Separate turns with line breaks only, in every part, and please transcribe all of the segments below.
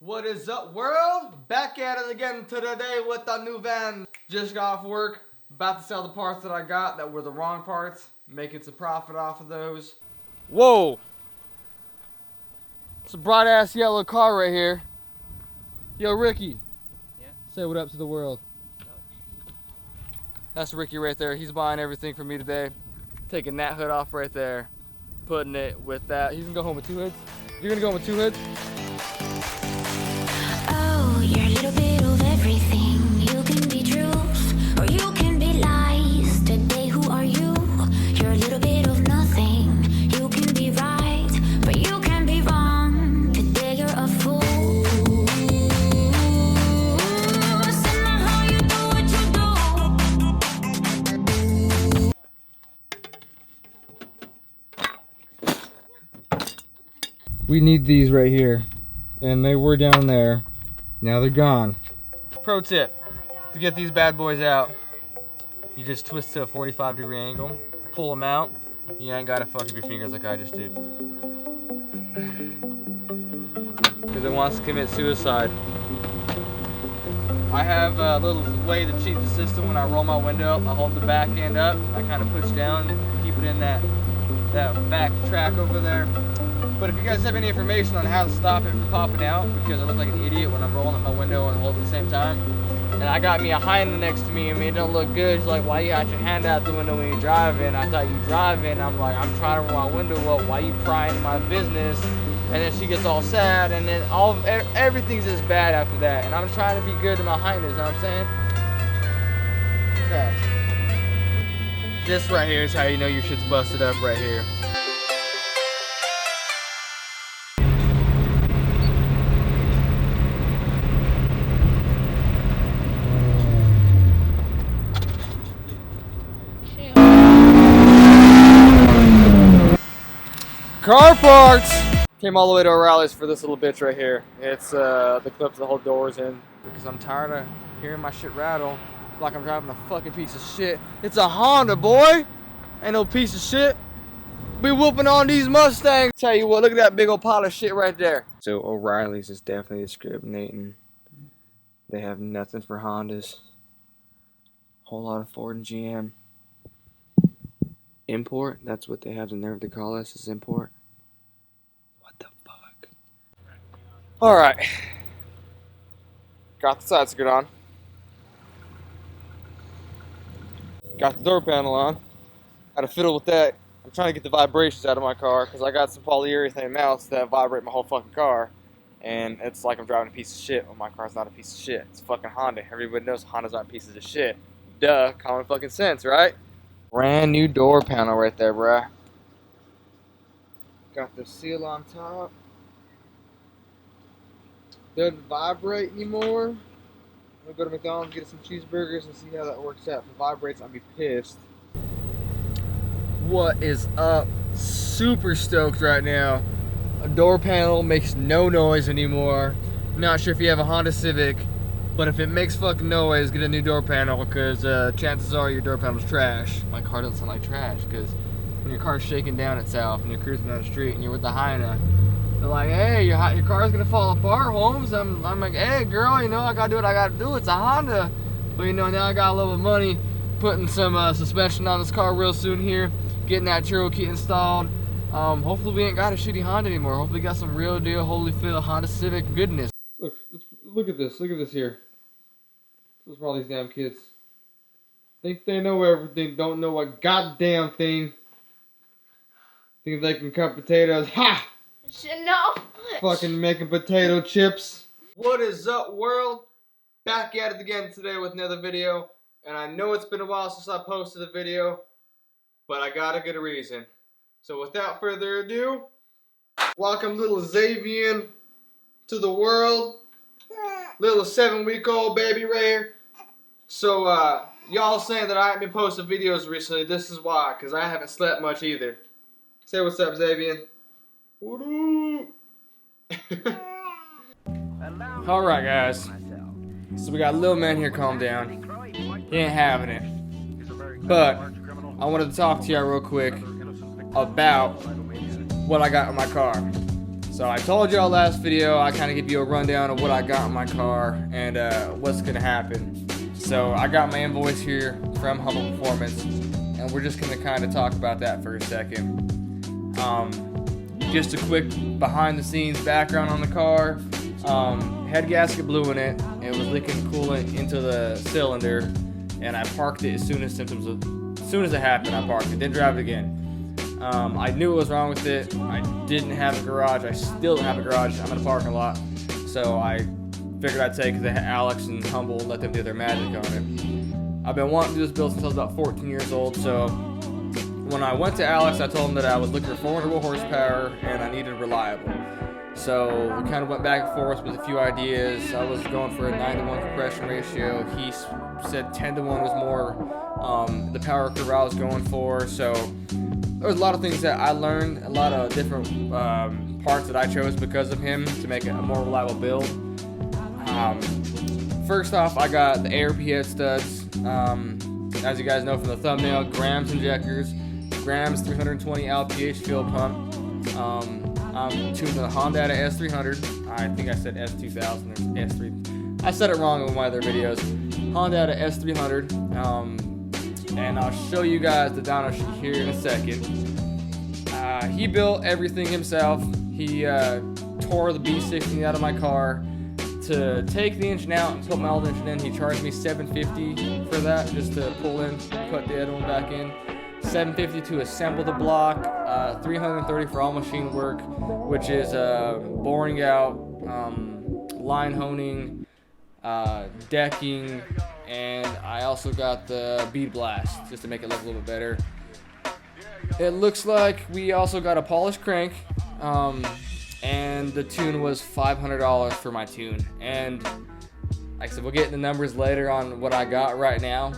What is up, world? Back at it again today with the new van. Just got off work, about to sell the parts that I got that were the wrong parts, making some profit off of those. Whoa! It's a bright ass yellow car right here. Yo, Ricky.
Yeah?
Say what up to the world. That's Ricky right there. He's buying everything for me today. Taking that hood off right there, putting it with that. He's gonna go home with two hoods. You're gonna go home with two hoods?
Oh, you're a little bit of everything. You can be truth, or you can be lies. Today, who are you? You're a little bit of nothing. You can be right, but you can be wrong. Today, you're a fool. Somehow you do what you do.
We need these right here. And they were down there. Now they're gone. Pro tip, to get these bad boys out, you just twist to a 45-degree angle, pull them out. You ain't gotta fuck up your fingers like I just did. Because it wants to commit suicide. I have a little way to cheat the system. When I roll my window up, I hold the back end up, I kind of push down, keep it in that back track over there. But if you guys have any information on how to stop it from popping out, because I look like an idiot when I'm rolling up my window and holding at the same time, and I got me a Honda next to me, I mean, it don't look good. She's like, why you got your hand out the window when you're driving? I thought you driving. I'm like, I'm trying to roll my window up. Why you prying in my business? And then she gets all sad, and then everything's just bad after that. And I'm trying to be good to my Honda, you know what I'm saying? Trash. This right here is how you know your shit's busted up right here. Car parts! Came all the way to O'Reilly's for this little bitch right here. It's the clips that hold doors in, because I'm tired of hearing my shit rattle like I'm driving a fucking piece of shit. It's a Honda, boy! Ain't no piece of shit. Be whooping on these Mustangs. Tell you what, look at that big old pile of shit right there. So O'Reilly's is definitely discriminating. They have nothing for Hondas. Whole lot of Ford and GM. Import? That's what they have the nerve to call us, is import. What the fuck? Alright. Got the side skirt on. Got the door panel on. Had to fiddle with that. I'm trying to get the vibrations out of my car because I got some polyurethane mounts that vibrate my whole fucking car. And it's like I'm driving a piece of shit. Well, my car's not a piece of shit. It's a fucking Honda. Everybody knows Hondas aren't pieces of shit. Duh. Common fucking sense, right? Brand new door panel right there, bruh. Got the seal on top. Doesn't vibrate anymore. I'm gonna go to McDonald's, get some cheeseburgers, and see how that works out. If it vibrates, I'll be pissed. What is up? Super stoked right now. A door panel makes no noise anymore. Not sure if you have a Honda Civic, but if it makes fucking noise, get a new door panel, because chances are your door panel's trash. My car doesn't sound like trash, because when your car's shaking down itself and you're cruising down the street and you're with the Dyno, they're like, hey, your car's gonna fall apart, Holmes. I'm like, hey, girl, you know, I gotta do what I gotta do. It's a Honda. But, you know, now I got a little bit of money, putting some suspension on this car real soon here, getting that turbo kit installed. Hopefully we ain't got a shitty Honda anymore. Hopefully we got some real deal, Holyfield Honda Civic goodness. Look at this here. This is for all these damn kids. Think they know everything, don't know a goddamn thing. Think they can cut potatoes. Ha!
No.
Fucking making potato chips. What is up, world? Back at it again today with another video. And I know it's been a while since I posted a video, but I got a good reason. So without further ado, welcome little Xavier to the world. Little 7-week-old baby right here. So y'all saying that I haven't been posting videos recently. This is why, because I haven't slept much either. Say what's up, Xavier. What up? Alright, guys. So we got little man here, calm down. He ain't having it. But I wanted to talk to y'all real quick about what I got in my car. So I told y'all last video, I kind of give you a rundown of what I got in my car and what's gonna happen. So I got my invoice here from Humble Performance, and we're just gonna kind of talk about that for a second. Just a quick behind the scenes background on the car. Head gasket blew in it. It was leaking coolant into the cylinder, and I parked it as soon as it happened. I parked it, didn't drive it again. I knew what was wrong with it. I didn't have a garage. I still don't have a garage. I'm in a parking lot. So I figured I'd take it to Alex and Humble, let them do their magic on it. I've been wanting to do this build since I was about 14 years old. So when I went to Alex, I told him that I was looking for 400 horsepower and I needed reliable. So we kind of went back and forth with a few ideas. I was going for a 9-to-1 compression ratio. He said 10-to-1 was more the power curve I was going for. So there was a lot of things that I learned, a lot of different parts that I chose because of him to make it a more reliable build. First off, I got the ARP head studs. As you guys know from the thumbnail, Grams injectors, Grams 320 LPH fuel pump. I'm tuned the Honda S300. I think I said S2000 or S3. I said it wrong in one of their videos. Honda S300. And I'll show you guys the dyno sheet here in a second. He built everything himself. He tore the B60 out of my car. To take the engine out and put my old engine in, he charged me $750 for that, just to pull in, put the other one back in. $750 to assemble the block, $330 for all machine work, which is boring out, line honing, decking, and I also got the bead blast just to make it look a little bit better. It looks like we also got a polished crank, and the tune was $500 for my tune. And like I said, we'll get the numbers later on what I got right now.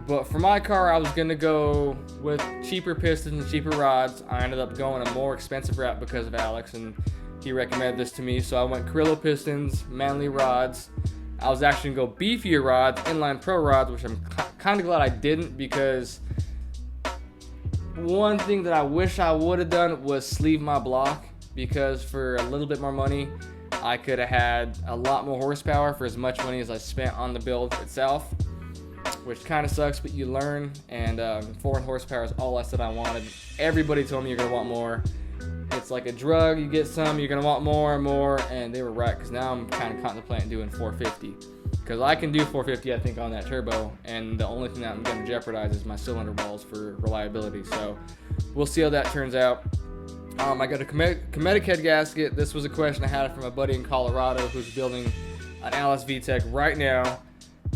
But for my car, I was gonna go with cheaper pistons and cheaper rods. I ended up going a more expensive route because of Alex, and he recommended this to me. So I went Carrillo pistons, Manley rods. I was actually gonna go beefier rods, inline pro rods, which I'm kind of glad I didn't, because one thing that I wish I would have done was sleeve my block, because for a little bit more money, I could have had a lot more horsepower for as much money as I spent on the build itself, which kind of sucks, but you learn. And 400 horsepower is all I said I wanted. Everybody told me you're gonna want more. It's like a drug. You get some, you're gonna want more and more, and they were right, because now I'm kind of contemplating doing 450, because I can do 450 I think on that turbo, and the only thing that I'm going to jeopardize is my cylinder walls for reliability. So we'll see how that turns out. I got a Cometic head gasket. This was a question I had from a buddy in Colorado who's building an LS VTEC right now,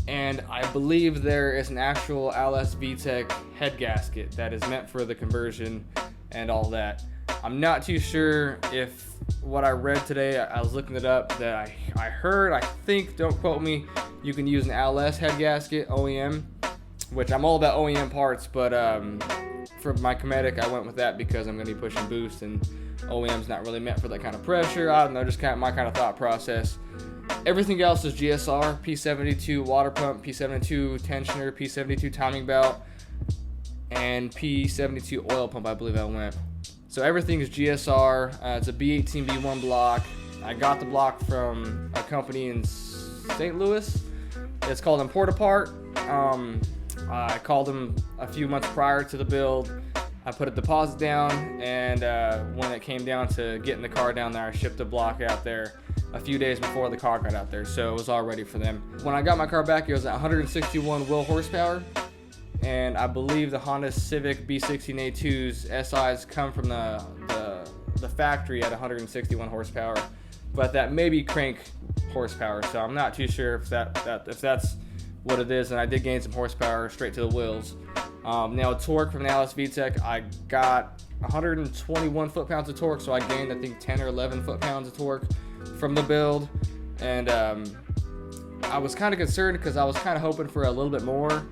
and I believe there is an actual LS VTEC head gasket that is meant for the conversion and all that. I'm not too sure if what I read today, I was looking it up, that I heard, I think, don't quote me, you can use an LS head gasket, OEM, which I'm all about OEM parts, but for my Cometic, I went with that because I'm going to be pushing boost, and OEM's not really meant for that kind of pressure. I don't know, just kind of my kind of thought process. Everything else is GSR, P72 water pump, P72 tensioner, P72 timing belt, and P72 oil pump, I believe I went. So everything is GSR. It's a B18 B1 block. I got the block from a company in St. Louis. It's called Import Apart. I called them a few months prior to the build. I put a deposit down, and when it came down to getting the car down there, I shipped the block out there a few days before the car got out there, so it was all ready for them. When I got my car back, it was at 161 wheel horsepower. And I believe the Honda Civic B16A2's SIs come from the factory at 161 horsepower, but that may be crank horsepower, so I'm not too sure if that's what it is. And I did gain some horsepower straight to the wheels. Now torque from the LS VTEC, I got 121 foot-pounds of torque, so I gained I think 10 or 11 foot-pounds of torque from the build. And I was kind of concerned because I was kind of hoping for a little bit more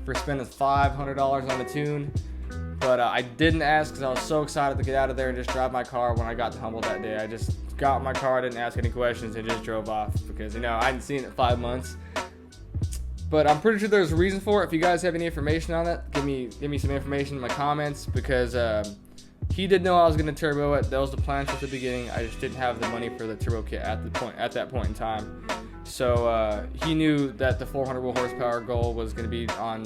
for spending $500 on a tune, but I didn't ask because I was so excited to get out of there and just drive my car. When I got to Humble that day, I just got in my car, didn't ask any questions, and just drove off because, you know, I hadn't seen it in 5 months. But I'm pretty sure there's a reason for it. If you guys have any information on that, give me some information in my comments, because He did know I was gonna turbo it. That was the plan since the beginning. I just didn't have the money for the turbo kit at that point in time. So he knew that the 400 horsepower goal was gonna be on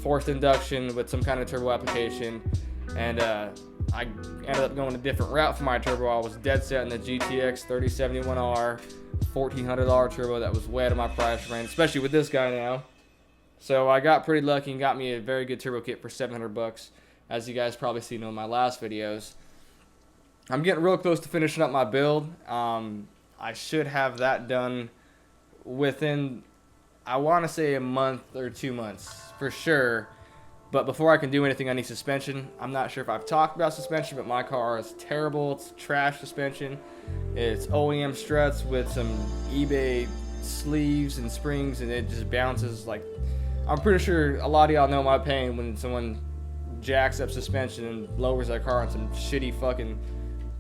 forced induction with some kind of turbo application, and I ended up going a different route for my turbo. I was dead set in the GTX 3071R, $1,400 turbo. That was way out of my price range, especially with this guy now. So I got pretty lucky and got me a very good turbo kit for $700, as you guys probably seen in my last videos. I'm getting real close to finishing up my build. I should have that done within, I want to say, a month or 2 months for sure. But before I can do anything, I need suspension. I'm not sure if I've talked about suspension, but my car is terrible. It's trash suspension. It's OEM struts with some eBay sleeves and springs, and it just bounces like... I'm pretty sure a lot of y'all know my pain when someone jacks up suspension and lowers their car on some shitty fucking,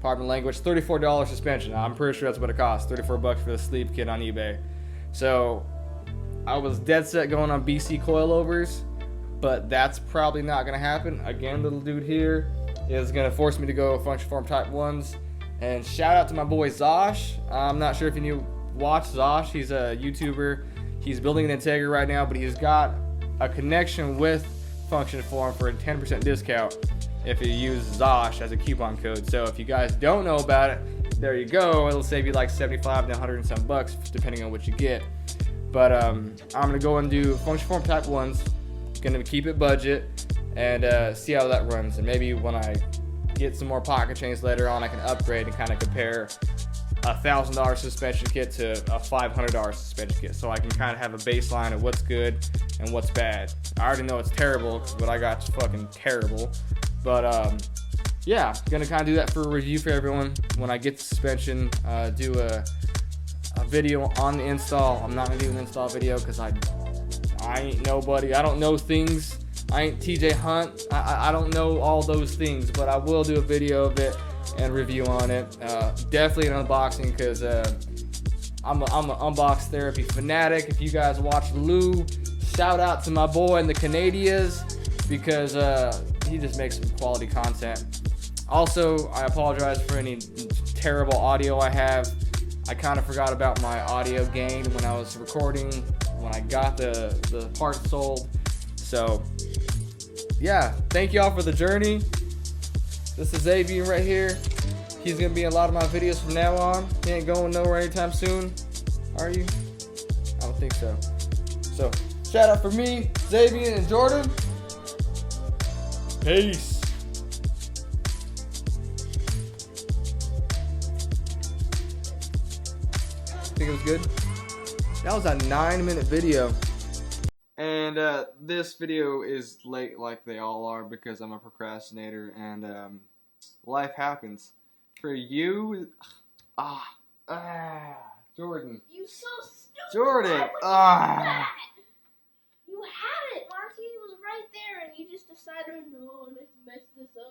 pardon the language, $34 suspension. I'm pretty sure that's what it costs, $34 for the sleeve kit on eBay. So I was dead set going on BC coilovers, but that's probably not going to happen. Again, little dude here is going to force me to go function form type 1s. And shout out to my boy Zosh. I'm not sure if you watch Zosh. He's a YouTuber. He's building an Integra right now, but he's got a connection with function form for a 10% discount if you use Zosh as a coupon code. So if you guys don't know about it, there you go. It'll save you like 75 to 100 and some bucks depending on what you get. But I'm going to go and do function form type 1s. Gonna keep it budget and see how that runs, and maybe when I get some more pocket chains later on, I can upgrade and kind of compare a $1,000 suspension kit to a $500 suspension kit, so I can kind of have a baseline of what's good and what's bad. I already know it's terrible because what I got is fucking terrible, but yeah, gonna kind of do that for a review for everyone when I get the suspension. Do a video on the install. I'm not gonna do an install video because I ain't nobody. I don't know things. I ain't TJ Hunt. I don't know all those things, but I will do a video of it and review on it. Definitely an unboxing because I'm an unbox therapy fanatic. If you guys watch Lou, shout out to my boy in the Canadias because he just makes some quality content. Also, I apologize for any terrible audio I have. I kind of forgot about my audio gain when I was recording, when I got the parts sold. So yeah, thank y'all for the journey. This is Avian right here. He's gonna be in a lot of my videos from now on. He ain't going nowhere anytime soon, are you? I don't think so. So shout out for me, Xavier and Jordan. Peace. Think it was good? That was a 9-minute video. And this video is late like they all are because I'm a procrastinator and life happens. For you, Jordan.
You so stupid.
Jordan,
Why would you do that? You had it, Marty. It was right there and you just decided, no, let's mess this up.